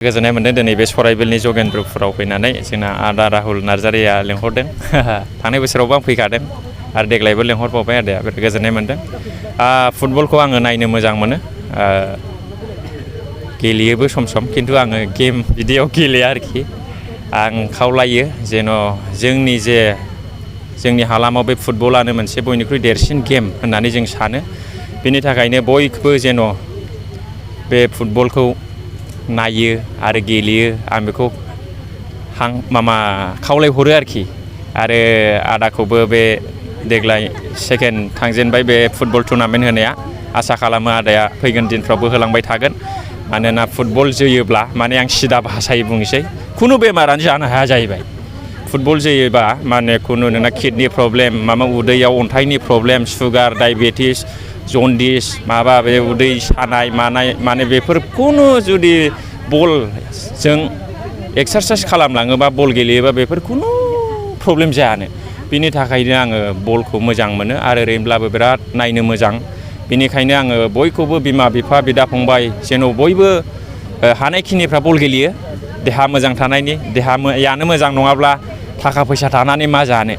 गोजोननाय मोनदों दिनै बे सराइबिलनि जगेन्द्रपुराव फैनानै जोंना आदा राहुल नार्जारिया लेंहरदों थांनाय बोसोरावबो आं फैखादों आरो देग्लायबो लेंहरबावबाय आदाया बिराद गोजोननाय मोनदों फुटबलखौ आङो नायनो मोजां मोनो गेलेयोबो सम सम खिन्थु आङो गेम बिदियाव गेलेया आरोखि आं खावलायो जेन' जोंनि हालामाव बे फुटबलानो मोनसे बयनिख्रुइ देरसिन गेम होननानै जों सानो बेनि थाखायनो बयबो जेन' बे फुटबलखौ नायो आरो गेलेयो आं बेखौ खावलायहरो आरोखि आरो आदाखौबो बे देग्लाय सेकेन्ड थांजेनबाय बे फुटबल टुर्नामेन्ट होनाया आसा खालामो आदाया फैगोन दिनफ्रावबो होलांबाय थागोन मानोना फुटबल जोयोब्ला माने आं सिदा भाषायै बुंनोसै खुनु बेमारानो जानो हाया जाहैबाय फुटबल जोयोबा माने खुनु नोंना किडनि प्रब्लेम उदैयाव अन्थाइनि प्रब्लेम सुगार डायबेटिस जन्दिस माबा बे उदै सानाय मानाय माने बेफोर खुनु जुदि बलजों एक्सारसाइस खालामलाङोबा बल गेलेयोबा बेफोर खुनु प्रब्लेम जायानो बिनि थाखायनो आङो बलखौ मोजां मोनो आरो ओरैनोब्लाबो बिराद नायनो मोजां बेनिखायनो आङो बयखौबो बिमा बिफा बिदा फंबाय जेन' बयबो हानायखिनिफ्रा बल गेलेयो देहा मोजां थानायनि देहायानो मोजां नङाब्ला थाखा फैसा थानानै मा जानो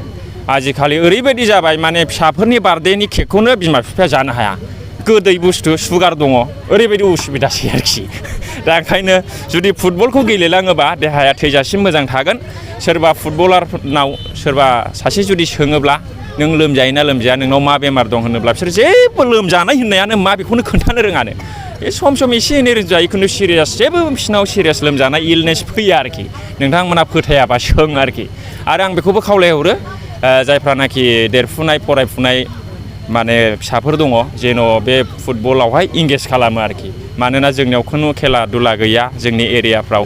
आजिखालि ओरैबायदि जाबाय माने फिसाफोरनि बार्थडेनि केकखौनो बिमा बिफाया जानो हाया गोदै बुस्थु सुगार दङ ओरैबायदि उसुबिदासै आरोखि दा ओंखायनो जुदि फुटबलखौ गेलेलाङोबा देहाया थैजासिम मोजां थागोन सोरबा फुटबलारनाव सोरबा सासे जुदि सोङोब्ला नों लोमजायोना लोमजाया नोंनाव मा बेमार दं होनोब्ला बिसोर जेबो लोमजानाय होननायानो मा बेखौनो खोन्थानो रोङानो बे सम सम एसे एनै लोमजायो खिन्थु सिरियास जेबो बिसिनाव सिरियास लोमजानाय इलनेस फैया आरोखि नोंथांमोना फोथायाबा सों आरोखि आरो आं बेखौबो खावलायहरो जायफ्रानाखि देरफुनाय फरायफुनाय माने फिसाफोर दङ जेन' बे फुटबलावहाय इंगेज खालामो आरोखि मानोना जोंनियाव खुनु खेला दुला गैया जोंनि एरियाफ्राव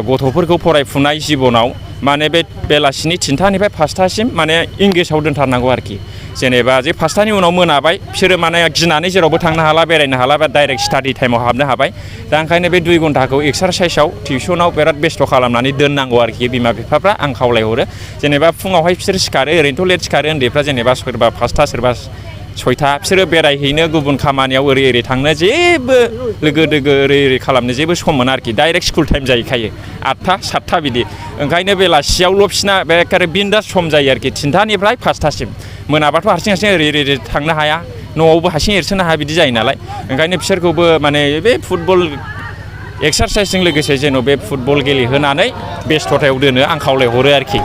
गथ'फोरखौ फरायफुनाय जिबनाव माने बे बेलासिनि 3टानिफ्राय 5टासिम माने इंगेजआव दोनथारनांगौ आरोखि जेनेबा जे 5टानि उनाव मोनाबाय बिसोरो माने गिनानै जेरावबो थांनो हाला बेरायनो हाला बा डाइरेक्ट स्टाडि टाइमाव हाबनो हाबाय दा ओंखायनो बे 2 घन्टाखौ एक्सारसाइसआव टिउसनाव बिराद बेस्थ' खालामनानै दोननांगौ आरोखि बिमा बिफाफ्रा आं खावलायहरो जेनेबा फुङावहाय बिसोर सिखारो ओरैनोथ' लेट सिखारो उन्दैफ्रा जेनेबा सोरबा 5टा सोरबा 6टा बिसोरो बेरायहैनो गुबुन खामानियाव ओरै थांनो जेबो लोगो दोगो ओरै खालामनो जेबो सम मोना आरोखि डाइरेक्ट स्कुल टाइम जाहैखायो 8टा 7टा बिदि ओंखायनो बेलासियावल' बिसिना बे बिन्दास सम जायो आरोखि 3टानिफ्राय 5टासिम मोनाबाथ' हारसिं ओरै थांनो हाया न'आवबो हारसिं एरसोनो हाया बिदि जायो नालाय ओंखायनो बिसोरखौबो माने बे फुटबल एक्सारसाइसजों लोगोसे जेन' बे फुटबल गेलेहोनानै बेस्थ'थायाव दोनो आं खावलायहरो आरोखि